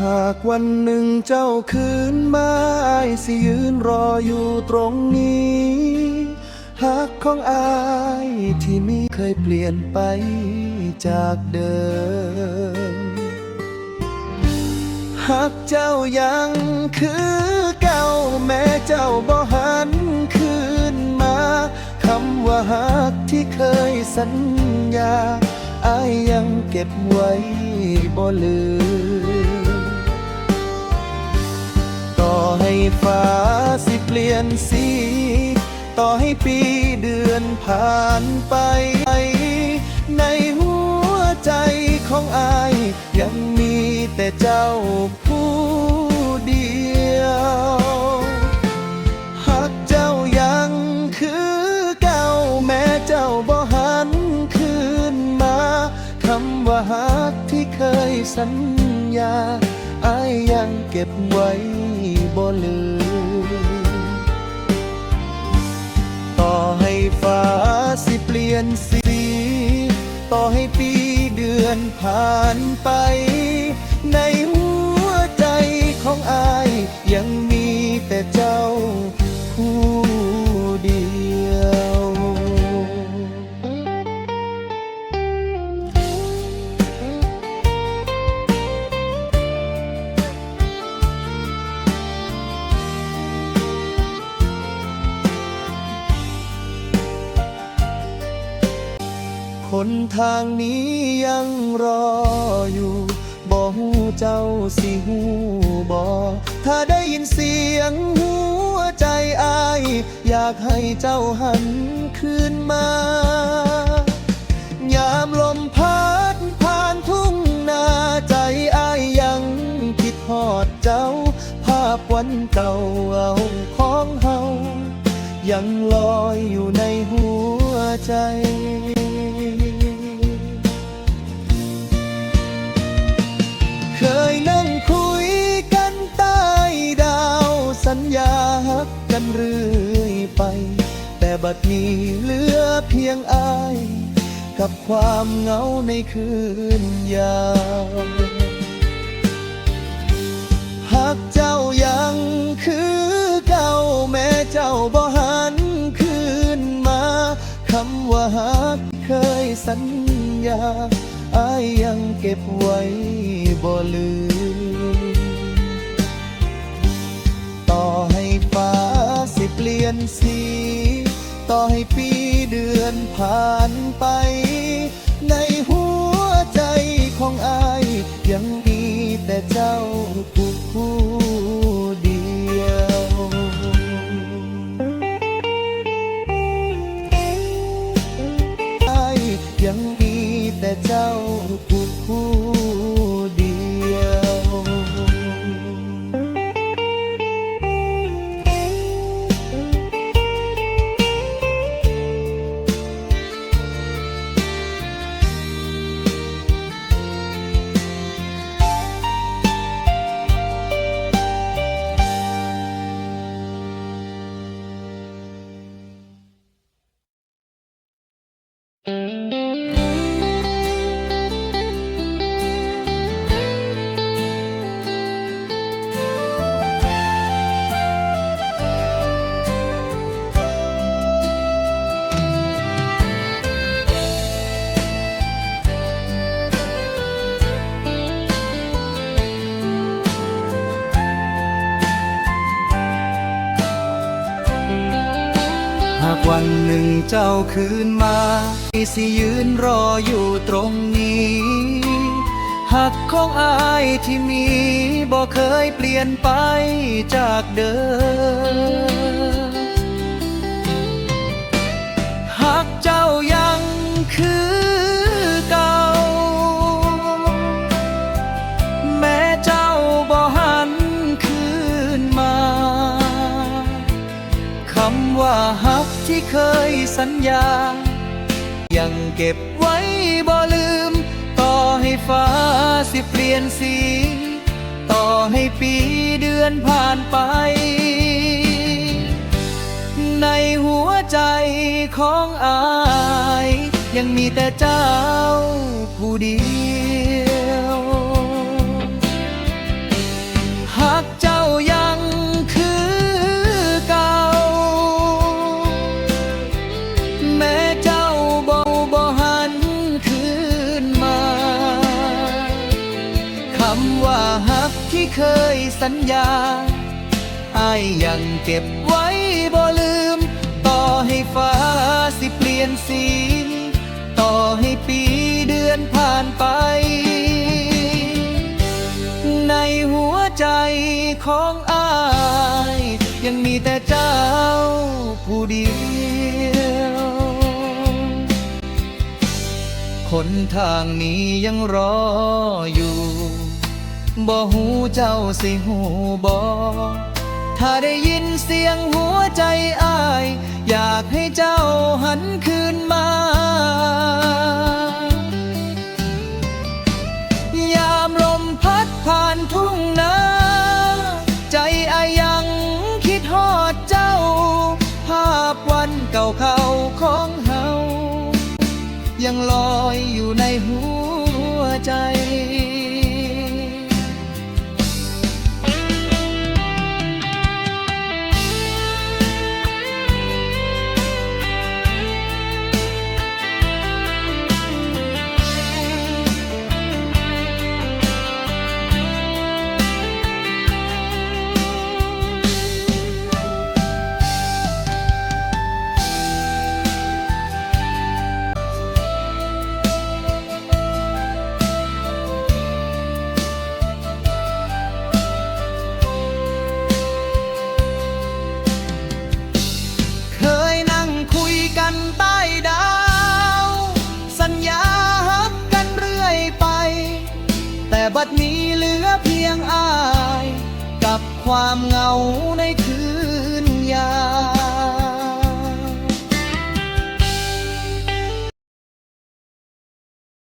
หากวันหนึ่งเจ้าคืนมาอ้ายสิยืนรออยู่ตรงนี้หักของอ้ายที่มีเคยเปลี่ยนไปจากเดิมหักเจ้ายังคือเก่าแม้เจ้าบ่หันคืนมาคำว่าหักที่เคยสัญญาอ้ายยังเก็บไว้บ่ลืมต่อให้ฟ้าสิเปลี่ยนสีต่อให้ปีเดือนผ่านไปในหัวใจของอ้ายยังมีแต่เจ้าผู้เดียวหักเจ้ายังคือเก่าแม้เจ้าบ่หันคืนมาคำว่าหักที่เคยสัญญาอ้ายยังเก็บไว้บ่ลืมต่อให้ฟ้าสิเปลี่ยนสีต่อให้ปีเดือนผ่านไปในหัวใจของอ้ายยังมีแต่เจ้าผู้เดียวหนทางนี้ยังรออยู่บ่ฮู้เจ้าสิฮู้บ่ถ้าได้ยินเสียงหัวใจอ้ายอยากให้เจ้าหันคืนมายามลมพัดผ่านทุ่งนาใจอ้ายยังคิดฮอดเจ้าภาพวันเก่าเอาของเฮายังลอยอยู่ในหัวใจเคยนั่งคุยกันใต้ดาวสัญญาฮักกันเรื่อยไปแต่บัดนี้เหลือเพียงอ้ายกับความเหงาในคืนยาวหักเจ้ายังคือเก่าแม้เจ้าบ่หันคืนมาคำว่าหักเคยสัญญาอ้ายยังเก็บไว้บ่ลืมต่อให้ฟ้าสิเปลี่ยนสีต่อให้ปีเดือนผ่านไปในหัวใจของอ้ายยังมีแต่เจ้าผู้เดียวอ้ายยังมีแต่เจ้าผู้เดียวหากวันหนึ่งเจ้าคืนมาสิยืนรออยู่ตรงนี้หักของอ้ายที่มีบ่เคยเปลี่ยนไปจากเดิมหักเจ้ายังคือเก่าแม้เจ้าบ่หันคืนมาคำว่าหักที่เคยสัญญายังเก็บไว้บ่ลืมต่อให้ฟ้าสิเปลี่ยนสีต่อให้ปีเดือนผ่านไปในหัวใจของอ้ายยังมีแต่เจ้าผู้เดียว เคยสัญญาอ้ายยังเก็บไว้บ่ลืม ต่อให้ฟ้าสิเปลี่ยนสี ต่อให้ปีเดือนผ่านไป ในหัวใจของอ้ายยังมีแต่เจ้าผู้เดียวคนทางนี้ยังรออยู่บ่หูเจ้าสิหูบ่ถ้าได้ยินเสียงหัวใจอ้ายอยากให้เจ้าหันคืนมา ยามลมพัดผ่านทุ่งนาใจอ้ายยังคิดฮอดเจ้า ภาพวันเก่าๆของเฮายังลอยอยู่ในหัวใจ เคยนั่งคุยกันใต้ดาว สัญญาฮักกันเรื่อยไป แต่บัดนี้เหลือเพียงอ้าย กับความเหงาในคืนยาม